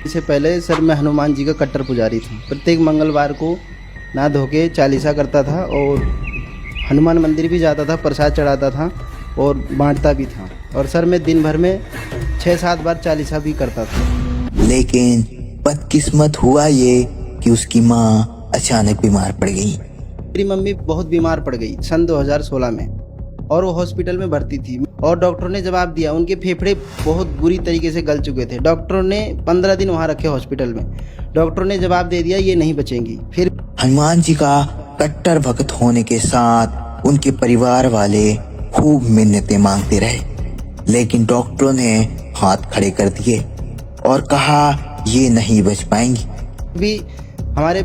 इससे पहले सर मैं हनुमान जी का कट्टर पुजारी था। प्रत्येक मंगलवार को नहा धो के चालीसा करता था और हनुमान मंदिर भी जाता था, प्रसाद चढ़ाता था और बांटता भी था। और सर मैं दिन भर में 6-7 बार चालीसा भी करता था। लेकिन बदकिस्मत हुआ ये कि उसकी माँ अचानक बीमार पड़ गई। मेरी मम्मी बहुत बीमार पड़ गई सन 2016 में और वो हॉस्पिटल में भर्ती थी और डॉक्टरों ने जवाब दिया, उनके फेफड़े बहुत बुरी तरीके से गल चुके थे। डॉक्टरों ने 15 दिन वहाँ रखे हॉस्पिटल में। डॉक्टरों ने जवाब दे दिया ये नहीं बचेंगी। फिर हनुमान जी का कट्टर भक्त होने के साथ उनके परिवार वाले खूब मिन्नतें मांगते रहे, लेकिन डॉक्टरों ने हाथ खड़े कर दिए और कहा ये नहीं बच पाएंगी। भी हमारे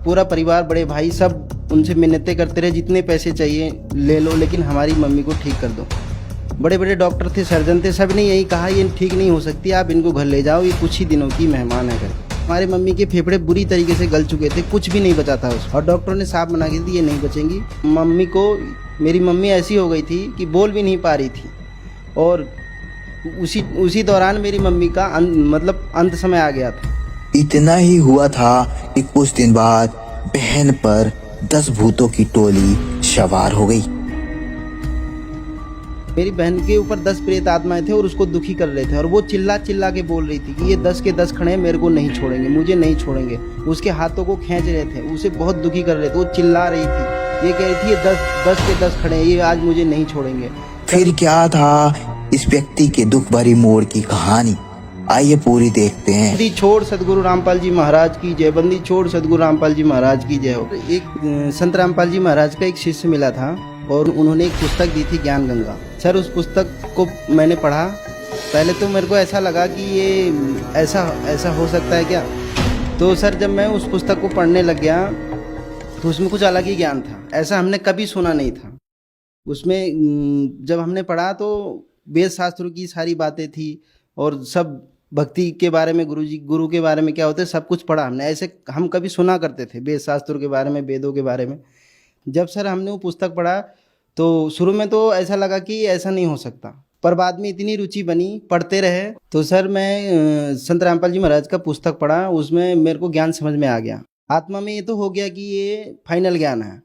पूरा परिवार, बड़े भाई सब उनसे मिन्नतें करते रहे, जितने पैसे चाहिए ले लो लेकिन हमारी मम्मी को ठीक कर दो। बड़े बड़े डॉक्टर थे, सर्जन थे, सब ने यही कहा ये ठीक नहीं हो सकती, आप इनको घर ले जाओ, ये कुछ ही दिनों की मेहमान है घर। हमारे मम्मी के फेफड़े बुरी तरीके से गल चुके थे, कुछ भी नहीं बचा था उसको और डॉक्टरों ने साफ मना कर दी ये नहीं बचेंगी। मम्मी को, मेरी मम्मी ऐसी हो गई थी कि बोल भी नहीं पा रही थी और उसी दौरान मेरी मम्मी का अंत समय आ गया था। इतना ही हुआ था कि कुछ दिन बाद बहन पर 10 भूतों की टोली सवार हो गई। मेरी बहन के ऊपर 10 प्रेत आत्माएं थे और उसको दुखी कर रहे थे और वो चिल्ला चिल्ला के बोल रही थी कि ये 10 के 10 खड़े हैं, मेरे को नहीं छोड़ेंगे, मुझे नहीं छोड़ेंगे। उसके हाथों को खींच रहे थे, उसे बहुत दुखी कर रहे थे। वो चिल्ला रही थी, ये कह रही थी ये 10 के 10 खड़े हैं, ये आज मुझे नहीं छोड़ेंगे। फिर क्या था इस व्यक्ति के दुख भरी मोड़ की कहानी, आइए पूरी देखते हैं। बंदी छोड़ सदगुरु रामपाल जी महाराज की जय, बंदी छोड़ सदगुरु रामपाल जी महाराज की जय हो। एक संत रामपाल जी महाराज का एक शिष्य मिला था और उन्होंने एक पुस्तक दी थी ज्ञान गंगा। सर उस पुस्तक को मैंने पढ़ा। पहले तो मेरे को ऐसा लगा कि ये ऐसा हो सकता है क्या। तो सर जब मैं उस पुस्तक को पढ़ने लग गया तो उसमें कुछ अलग ही ज्ञान था, ऐसा हमने कभी सुना नहीं था। उसमें जब हमने पढ़ा तो वेद शास्त्रों की सारी बातें थी और सब भक्ति के बारे में, गुरु के बारे में क्या होते सब कुछ पढ़ा हमने। ऐसे हम कभी सुना करते थे वेद शास्त्रों के बारे में, वेदों के बारे में। जब सर हमने वो पुस्तक पढ़ा तो शुरू में तो ऐसा लगा कि ऐसा नहीं हो सकता, पर बाद में इतनी रुचि बनी, पढ़ते रहे। तो सर मैं संत रामपाल जी महाराज का पुस्तक पढ़ा, उसमें मेरे को ज्ञान समझ में आ गया। आत्मा में ये तो हो गया कि ये फाइनल ज्ञान है,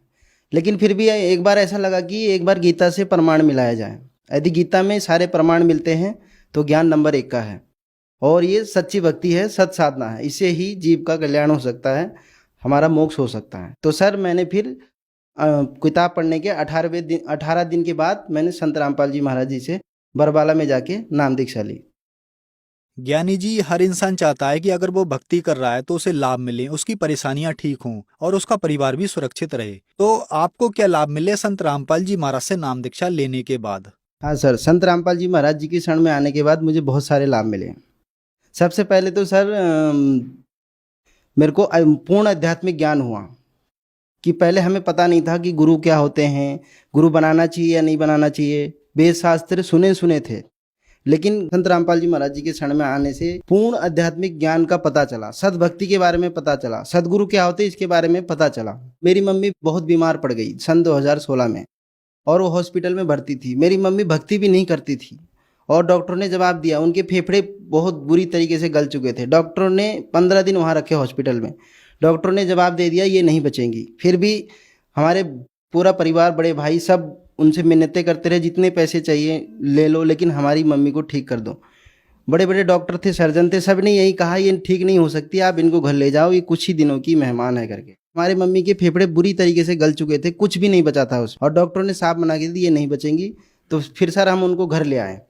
लेकिन फिर भी एक बार ऐसा लगा कि एक बार गीता से प्रमाण मिलाया जाए। यदि गीता में सारे प्रमाण मिलते हैं तो ज्ञान नंबर 1 का है और ये सच्ची भक्ति है, सत साधना है। इससे ही जीव का कल्याण हो सकता है, हमारा मोक्ष हो सकता है। तो सर मैंने फिर किताब पढ़ने के 18 दिन के बाद मैंने संत रामपाल जी महाराज जी से बरबाला में जाके नाम दीक्षा ली। ज्ञानी जी, हर इंसान चाहता है कि अगर वो भक्ति कर रहा है तो उसे लाभ मिले, उसकी परेशानियां ठीक हों और उसका परिवार भी सुरक्षित रहे। तो आपको क्या लाभ मिले संत रामपाल जी महाराज से नाम दीक्षा लेने के बाद? हाँ सर, संत रामपाल जी महाराज जी की शरण में आने के बाद मुझे बहुत सारे लाभ मिले। सबसे पहले तो सर मेरे को पूर्ण आध्यात्मिक ज्ञान हुआ कि पहले हमें पता नहीं था कि गुरु क्या होते हैं, गुरु बनाना चाहिए या नहीं बनाना चाहिए। वेद शास्त्र सुने थे, लेकिन संत रामपाल जी महाराज जी के शरण में आने से पूर्ण आध्यात्मिक ज्ञान का पता चला, सद्भक्ति के बारे में पता चला, सदगुरु क्या होते इसके बारे में पता चला। मेरी मम्मी बहुत बीमार पड़ गई सन 2016 में और वो हॉस्पिटल में भर्ती थी। मेरी मम्मी भक्ति भी नहीं करती थी और डॉक्टरों ने जवाब दिया, उनके फेफड़े बहुत बुरी तरीके से गल चुके थे। डॉक्टरों ने 15 दिन वहाँ रखे हॉस्पिटल में। डॉक्टरों ने जवाब दे दिया ये नहीं बचेंगी। फिर भी हमारे पूरा परिवार, बड़े भाई सब उनसे मिन्नतें करते रहे, जितने पैसे चाहिए ले लो लेकिन हमारी मम्मी को ठीक कर दो। बड़े बड़े डॉक्टर थे, सर्जन थे, सब ने यही कहा ये ठीक नहीं हो सकती, आप इनको घर ले जाओ, ये कुछ ही दिनों की मेहमान है करके। हमारे मम्मी के फेफड़े बुरी तरीके से गल चुके थे, कुछ भी नहीं बचा था उसमें और डॉक्टरों ने साफ मना कर दी ये नहीं बचेंगी। तो फिर सर हम उनको घर ले आए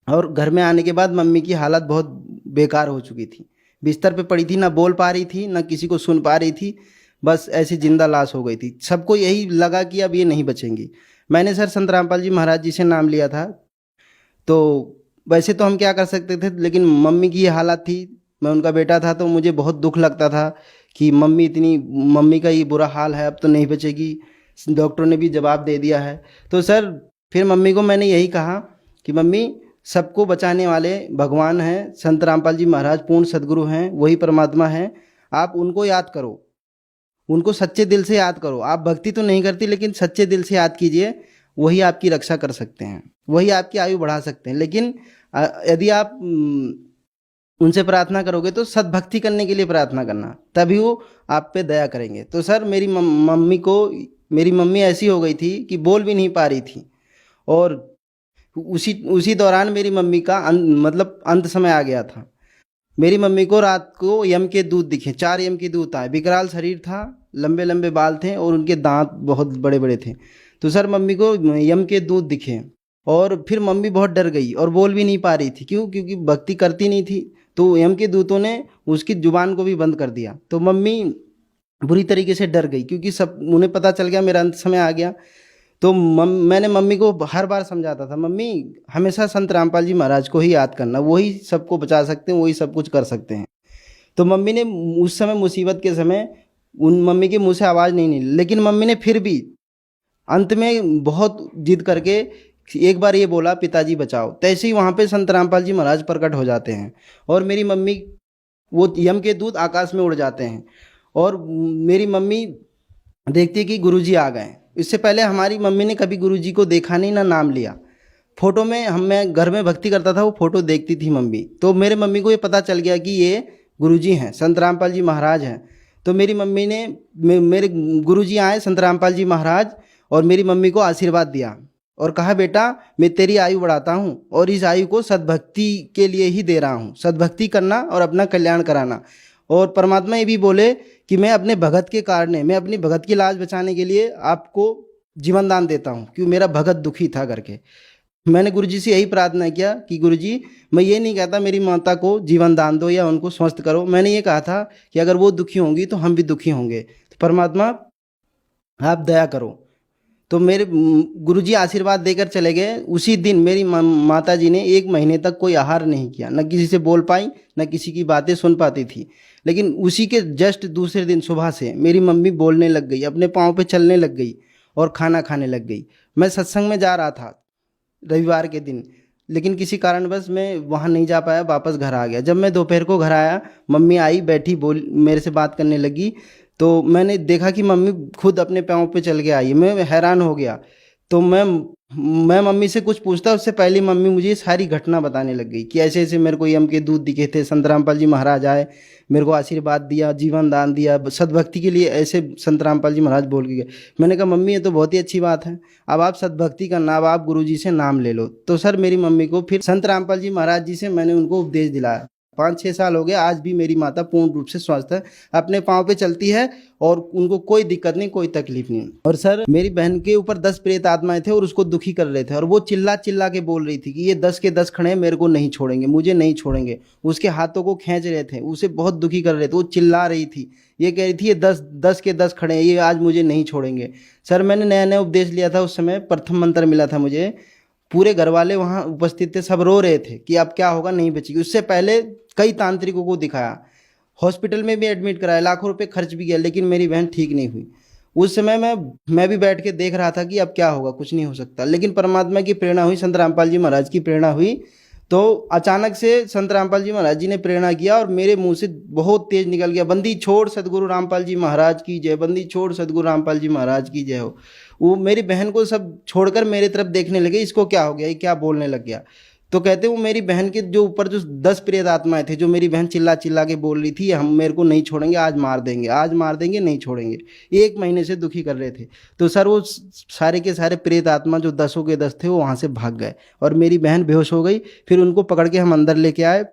और घर में आने के बाद मम्मी की हालत बहुत बेकार हो चुकी थी। बिस्तर पे पड़ी थी, ना बोल पा रही थी, ना किसी को सुन पा रही थी, बस ऐसी जिंदा लाश हो गई थी। सबको यही लगा कि अब ये नहीं बचेंगी। मैंने सर संत रामपाल जी महाराज जी से नाम लिया था। तो वैसे तो हम क्या कर सकते थे, लेकिन मम्मी की ये हालत थी, मैं उनका बेटा था तो मुझे बहुत दुख लगता था कि मम्मी का ये बुरा हाल है, अब तो नहीं बचेगी। डॉक्टरों ने भी जवाब दे दिया है। तो सर फिर मम्मी को मैंने यही कहा कि मम्मी, सबको बचाने वाले भगवान हैं, संत रामपाल जी महाराज पूर्ण सदगुरु हैं, वही परमात्मा हैं। आप उनको याद करो, उनको सच्चे दिल से याद करो। आप भक्ति तो नहीं करती लेकिन सच्चे दिल से याद कीजिए, वही आपकी रक्षा कर सकते हैं, वही आपकी आयु बढ़ा सकते हैं। लेकिन यदि आप उनसे प्रार्थना करोगे तो सद्भक्ति करने के लिए प्रार्थना करना, तभी वो आप पे दया करेंगे। तो सर मेरी मम्मी ऐसी हो गई थी कि बोल भी नहीं पा रही थी, और उसी उसी दौरान मेरी मम्मी का मतलब अंत समय आ गया था। मेरी मम्मी को रात को यम के दूत दिखे, 4 यम के दूत आए। विकराल शरीर था, लंबे लंबे बाल थे और उनके दांत बहुत बड़े बड़े थे। तो सर मम्मी को यम के दूत दिखे, और फिर मम्मी बहुत डर गई और बोल भी नहीं पा रही थी। क्यों? क्योंकि भक्ति करती नहीं थी। तो यम के दूतों ने उसकी जुबान को भी बंद कर दिया। तो मम्मी बुरी तरीके से डर गई, क्योंकि सब उन्हें पता चल गया मेरा अंत समय आ गया। तो मैंने मम्मी को हर बार समझाता था, मम्मी हमेशा संत रामपाल जी महाराज को ही याद करना, वही सबको बचा सकते हैं, वही सब कुछ कर सकते हैं। तो मम्मी ने उस समय मुसीबत के समय उन मम्मी के मुंह से आवाज़ नहीं निकली, लेकिन मम्मी ने फिर भी अंत में बहुत जिद करके एक बार ये बोला, पिताजी बचाओ। तैसे ही वहाँ पे संत रामपाल जी महाराज प्रकट हो जाते हैं, और मेरी मम्मी, वो यम के दूत आकाश में उड़ जाते हैं, और मेरी मम्मी देखती है कि गुरुजी आ गए। इससे पहले हमारी मम्मी ने कभी गुरुजी को देखा नहीं, ना नाम लिया। फोटो में मैं घर में भक्ति करता था, वो फोटो देखती थी मम्मी। तो मेरे मम्मी को ये पता चल गया कि ये गुरुजी हैं, संत रामपाल जी महाराज हैं। तो मेरी मम्मी ने मेरे गुरुजी आए संत रामपाल जी महाराज, और मेरी मम्मी को आशीर्वाद दिया और कहा, बेटा मैं तेरी आयु बढ़ाता हूँ, और इस आयु को सद्भक्ति के लिए ही दे रहा हूँ। सद्भक्ति करना और अपना कल्याण कराना। और परमात्मा ये भी बोले कि मैं अपने भगत के कारण, मैं अपनी भगत की लाज बचाने के लिए आपको जीवन दान देता हूँ, क्योंकि मेरा भगत दुखी था करके। मैंने गुरुजी से यही प्रार्थना किया कि गुरुजी, मैं ये नहीं कहता मेरी माता को जीवन दान दो या उनको स्वस्थ करो। मैंने ये कहा था कि अगर वो दुखी होंगी तो हम भी दुखी होंगे, तो परमात्मा आप दया करो। तो मेरे गुरुजी आशीर्वाद देकर चले गए। उसी दिन मेरी माता जी ने 1 महीने तक कोई आहार नहीं किया, न किसी से बोल पाई, न किसी की बातें सुन पाती थी। लेकिन उसी के जस्ट दूसरे दिन सुबह से मेरी मम्मी बोलने लग गई, अपने पाँव पे चलने लग गई और खाना खाने लग गई। मैं सत्संग में जा रहा था रविवार के दिन, लेकिन किसी कारणवश मैं वहाँ नहीं जा पाया, वापस घर आ गया। जब मैं दोपहर को घर आया, मम्मी आई, बैठी, मेरे से बात करने लगी। तो मैंने देखा कि मम्मी खुद अपने पाँव पे चल के आई। मैं हैरान हो गया। तो मैं मम्मी से कुछ पूछता, उससे पहले मम्मी मुझे सारी घटना बताने लग गई कि ऐसे ऐसे मेरे को यम के दूत दिखे थे, संत रामपाल जी महाराज आए, मेरे को आशीर्वाद दिया, जीवन दान दिया, सद्भक्ति के लिए ऐसे संत रामपाल जी महाराज बोल के गए। मैंने कहा, मम्मी ये तो बहुत ही अच्छी बात है, अब आप सद्भक्ति करना, अब आप गुरुजी से नाम ले लो। तो सर मेरी मम्मी को फिर संत रामपाल जी महाराज जी से मैंने उनको उपदेश दिलाया। 5-6 साल हो गए, आज भी मेरी माता पूर्ण रूप से स्वस्थ है, अपने पाँव पे चलती है, और उनको कोई दिक्कत नहीं, कोई तकलीफ नहीं। और सर मेरी बहन के ऊपर 10 प्रेत आत्माएं थे और उसको दुखी कर रहे थे, और वो चिल्ला चिल्ला के बोल रही थी कि ये 10 के 10 खड़े हैं, मेरे को नहीं छोड़ेंगे, मुझे नहीं छोड़ेंगे। उसके हाथों को खींच रहे थे, उसे बहुत दुखी कर रहे थे। वो चिल्ला रही थी, ये कह रही थी ये 10 के 10 खड़े हैं, ये आज मुझे नहीं छोड़ेंगे। सर मैंने नया नया उपदेश लिया था, उस समय प्रथम मंत्र मिला था मुझे। पूरे घर वाले वहाँ उपस्थित थे, सब रो रहे थे कि अब क्या होगा, नहीं बचेगी। उससे पहले कई तांत्रिकों को दिखाया, हॉस्पिटल में भी एडमिट कराया, लाखों रुपए खर्च भी किया, लेकिन मेरी बहन ठीक नहीं हुई। उस समय मैं भी बैठ के देख रहा था कि अब क्या होगा, कुछ नहीं हो सकता। लेकिन परमात्मा की प्रेरणा हुई, संत रामपाल जी महाराज की प्रेरणा हुई। तो अचानक से संत रामपाल जी महाराज जी ने प्रेरणा किया, और मेरे मुंह से बहुत तेज निकल गया, बंदी छोड़ सदगुरु रामपाल जी महाराज की जय, बंदी छोड़ सदगुरु रामपाल जी महाराज की जय हो। वो मेरी बहन को सब छोड़कर मेरे तरफ देखने लगे, इसको क्या हो गया, ये क्या बोलने लग गया। तो कहते वो मेरी बहन के जो ऊपर जो 10 प्रेत आत्माएं थे, जो मेरी बहन चिल्ला चिल्ला के बोल रही थी, हम मेरे को नहीं छोड़ेंगे, आज मार देंगे, आज मार देंगे, नहीं छोड़ेंगे, 1 महीने से दुखी कर रहे थे। तो सर वो सारे के सारे प्रेत आत्मा जो 10 के 10 थे, वो वहाँ से भाग गए, और मेरी बहन बेहोश हो गई। फिर उनको पकड़ के हम अंदर लेके आए।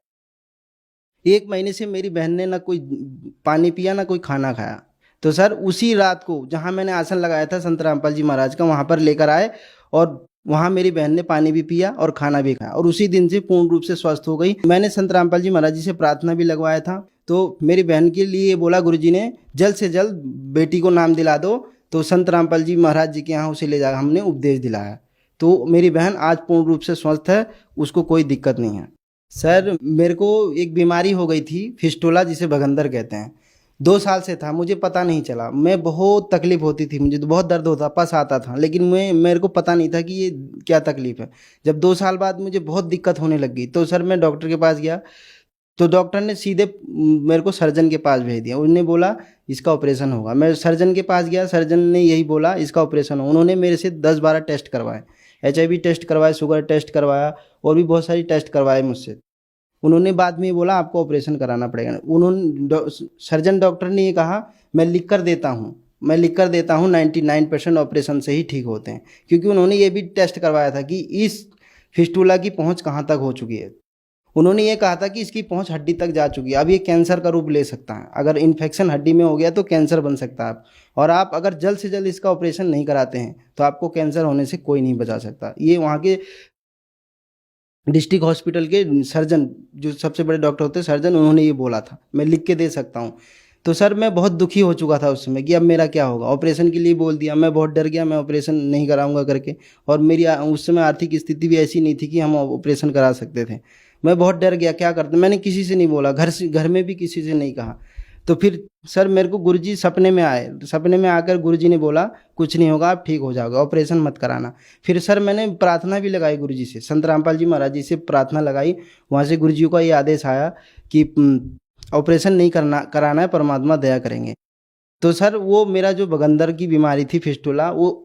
1 महीने से मेरी बहन ने ना कोई पानी पिया, ना कोई खाना खाया। तो सर उसी रात को जहाँ मैंने आसन लगाया था संत रामपाल जी महाराज का, वहाँ पर लेकर आए, और वहाँ मेरी बहन ने पानी भी पिया और खाना भी खाया, और उसी दिन से पूर्ण रूप से स्वस्थ हो गई। मैंने संत रामपाल जी महाराज जी से प्रार्थना भी लगवाया था। तो मेरी बहन के लिए बोला गुरुजी ने, जल्द से जल्द बेटी को नाम दिला दो। तो संत रामपाल जी महाराज जी के यहाँ उसे ले जा हमने उपदेश दिलाया। तो मेरी बहन आज पूर्ण रूप से स्वस्थ है, उसको कोई दिक्कत नहीं है। सर मेरे को एक बीमारी हो गई थी, फिस्टुला, जिसे भगंदर कहते हैं। 2 साल से था, मुझे पता नहीं चला, मैं बहुत तकलीफ होती थी, मुझे तो बहुत दर्द होता, पस आता था, लेकिन मेरे को पता नहीं था कि ये क्या तकलीफ है। जब 2 साल बाद मुझे बहुत दिक्कत होने लग गई, तो सर मैं डॉक्टर के पास गया। तो डॉक्टर ने सीधे मेरे को सर्जन के पास भेज दिया। उन्होंने बोला इसका ऑपरेशन होगा। मैं सर्जन के पास गया, सर्जन ने यही बोला इसका ऑपरेशन हो। उन्होंने मेरे से 10-12 टेस्ट करवाए, HIV टेस्ट करवाए, शुगर टेस्ट करवाया, और भी बहुत सारी टेस्ट करवाए मुझसे। उन्होंने बाद में बोला आपको ऑपरेशन कराना पड़ेगा। सर्जन डॉक्टर ने ये कहा मैं लिख कर देता हूँ, 99% ऑपरेशन से ही ठीक होते हैं, क्योंकि उन्होंने ये भी टेस्ट करवाया था कि इस फिस्टूला की पहुँच कहाँ तक हो चुकी है। उन्होंने ये कहा था कि इसकी पहुँच हड्डी तक जा चुकी है, अब ये कैंसर का रूप ले सकता है। अगर इन्फेक्शन हड्डी में हो गया तो कैंसर बन सकता है। और आप अगर जल्द से जल्द इसका ऑपरेशन नहीं कराते हैं तो आपको कैंसर होने से कोई नहीं बचा सकता। ये वहाँ के डिस्ट्रिक्ट हॉस्पिटल के सर्जन, जो सबसे बड़े डॉक्टर होते हैं सर्जन, उन्होंने ये बोला था, मैं लिख के दे सकता हूँ। तो सर मैं बहुत दुखी हो चुका था उस समय कि अब मेरा क्या होगा। ऑपरेशन के लिए बोल दिया, मैं बहुत डर गया, मैं ऑपरेशन नहीं कराऊंगा करके। और मेरी उस समय आर्थिक स्थिति भी ऐसी नहीं थी कि हम ऑपरेशन करा सकते थे। मैं बहुत डर गया, क्या करते, मैंने किसी से नहीं बोला, घर में भी किसी से नहीं कहा। तो फिर सर मेरे को गुरुजी सपने में आए, सपने में आकर गुरुजी ने बोला कुछ नहीं होगा, आप ठीक हो जाओगे, ऑपरेशन मत कराना। फिर सर मैंने प्रार्थना भी लगाई गुरुजी से, संत रामपाल जी महाराज जी से प्रार्थना लगाई। वहाँ से गुरुजी का ये आदेश आया कि ऑपरेशन नहीं कराना है, परमात्मा दया करेंगे। तो सर वो मेरा जो बगंदर की बीमारी थी फिस्टुला, वो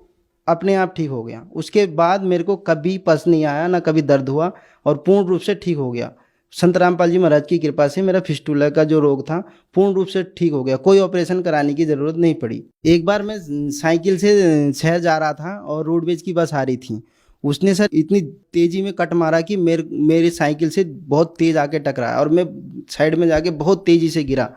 अपने आप ठीक हो गया। उसके बाद मेरे को कभी पस नहीं आया, ना कभी दर्द हुआ, और पूर्ण रूप से ठीक हो गया। संत रामपाल जी महाराज की कृपा से मेरा फिस्टुला का जो रोग था पूर्ण रूप से ठीक हो गया, कोई ऑपरेशन कराने की ज़रूरत नहीं पड़ी। एक बार मैं साइकिल से शहर जा रहा था और रोडवेज की बस आ रही थी। उसने सर इतनी तेज़ी में कट मारा कि मेरी साइकिल से बहुत तेज़ आके टकराया और मैं साइड में जाके बहुत तेज़ी से गिरा।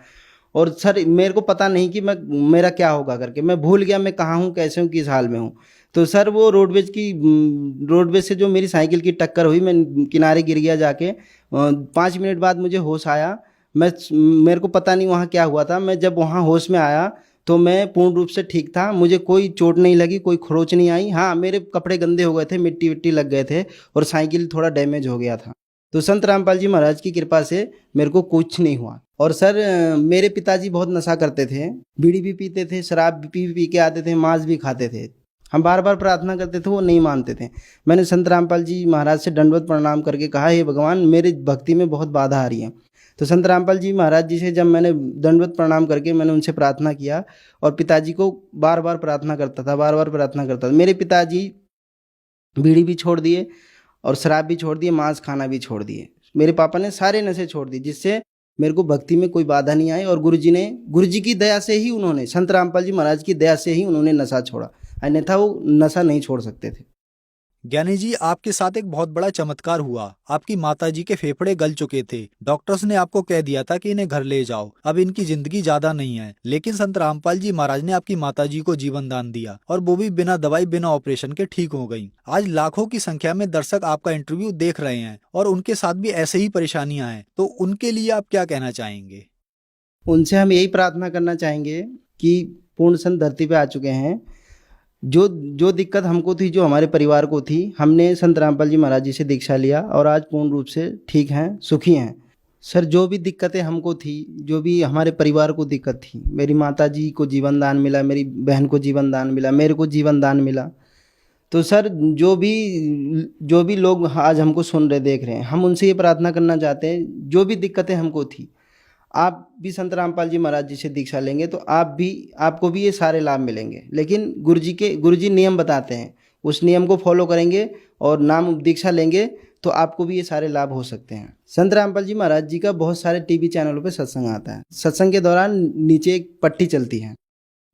और सर मेरे को पता नहीं कि मेरा क्या होगा करके, मैं भूल गया मैं कहाँ हूँ, कैसे हूँ, किस हाल में हूँ। तो सर वो रोडवेज से जो मेरी साइकिल की टक्कर हुई, मैं किनारे गिर गया जाके। 5 मिनट बाद मुझे होश आया। मेरे को पता नहीं वहाँ क्या हुआ था। मैं जब वहाँ होश में आया तो मैं पूर्ण रूप से ठीक था, मुझे कोई चोट नहीं लगी, कोई खरोच नहीं आई। हाँ, मेरे कपड़े गंदे हो गए थे, मिट्टी विट्टी लग गए थे और साइकिल थोड़ा डैमेज हो गया था। तो संत रामपाल जी महाराज की कृपा से मेरे को कुछ नहीं हुआ। और सर मेरे पिताजी बहुत नशा करते थे, बीड़ी भी पीते थे, शराब भी पी के आते थे, मांस भी खाते थे। हम बार बार प्रार्थना करते थे, वो नहीं मानते थे। मैंने संत रामपाल जी महाराज से दंडवत प्रणाम करके कहा, हे भगवान मेरे भक्ति में बहुत बाधा आ रही है। तो संत रामपाल जी महाराज जी से जब मैंने दंडवत प्रणाम करके मैंने उनसे प्रार्थना किया, और पिताजी को बार बार प्रार्थना करता था। मेरे पिताजी बीड़ी भी छोड़ दिए और शराब भी छोड़ दिए, मांस खाना भी छोड़ दिए। मेरे पापा ने सारे नशे छोड़ दिए, जिससे मेरे को भक्ति में कोई बाधा नहीं आई। और गुरुजी की दया से ही उन्होंने, संत रामपाल जी महाराज की दया से ही उन्होंने नशा छोड़ा, अन्यथा वो नशा नहीं छोड़ सकते थे। ज्ञानी जी, आपके साथ एक बहुत बड़ा चमत्कार हुआ। आपकी माताजी के फेफड़े गल चुके थे। डॉक्टर्स ने आपको कह दिया था कि इन्हें घर ले जाओ, अब इनकी जिंदगी ज्यादा नहीं है। लेकिन संत रामपाल जी महाराज ने आपकी माताजी को जीवन दान दिया, और वो भी बिना दवाई बिना ऑपरेशन के ठीक हो गई। आज लाखों की संख्या में दर्शक आपका इंटरव्यू देख रहे हैं और उनके साथ भी ऐसे ही परेशानियां हैं, तो उनके लिए आप क्या कहना चाहेंगे? उनसे हम यही प्रार्थना करना चाहेंगे कि पूर्ण संत धरती पे आ चुके हैं। जो दिक्कत हमको थी, जो हमारे परिवार को थी, हमने संत रामपाल जी महाराज जी से दीक्षा लिया और आज पूर्ण रूप से ठीक हैं, सुखी हैं। सर जो भी दिक्कतें हमको थी, जो भी हमारे परिवार को दिक्कत थी, मेरी माता जी को जीवन दान मिला, मेरी बहन को जीवन दान मिला, मेरे को जीवन दान मिला। तो सर जो भी लोग आज हमको सुन रहे, देख रहे हैं, हम उनसे ये प्रार्थना करना चाहते हैं, जो भी दिक्कतें हमको थी, आप भी संत रामपाल जी महाराज जी से दीक्षा लेंगे तो आपको भी ये सारे लाभ मिलेंगे। लेकिन गुरुजी नियम बताते हैं, उस नियम को फॉलो करेंगे और नाम दीक्षा लेंगे तो आपको भी ये सारे लाभ हो सकते हैं। संत रामपाल जी महाराज जी का बहुत सारे टीवी चैनलों पे सत्संग आता है। सत्संग के दौरान नीचे एक पट्टी चलती है,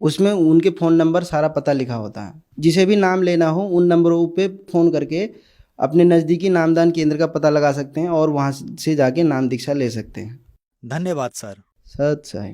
उसमें उनके फ़ोन नंबर सारा पता लिखा होता है। जिसे भी नाम लेना हो उन नंबरों पे फ़ोन करके अपने नज़दीकी नामदान केंद्र का पता लगा सकते हैं और वहाँ से जाके नाम दीक्षा ले सकते हैं। धन्यवाद सर। सत साई।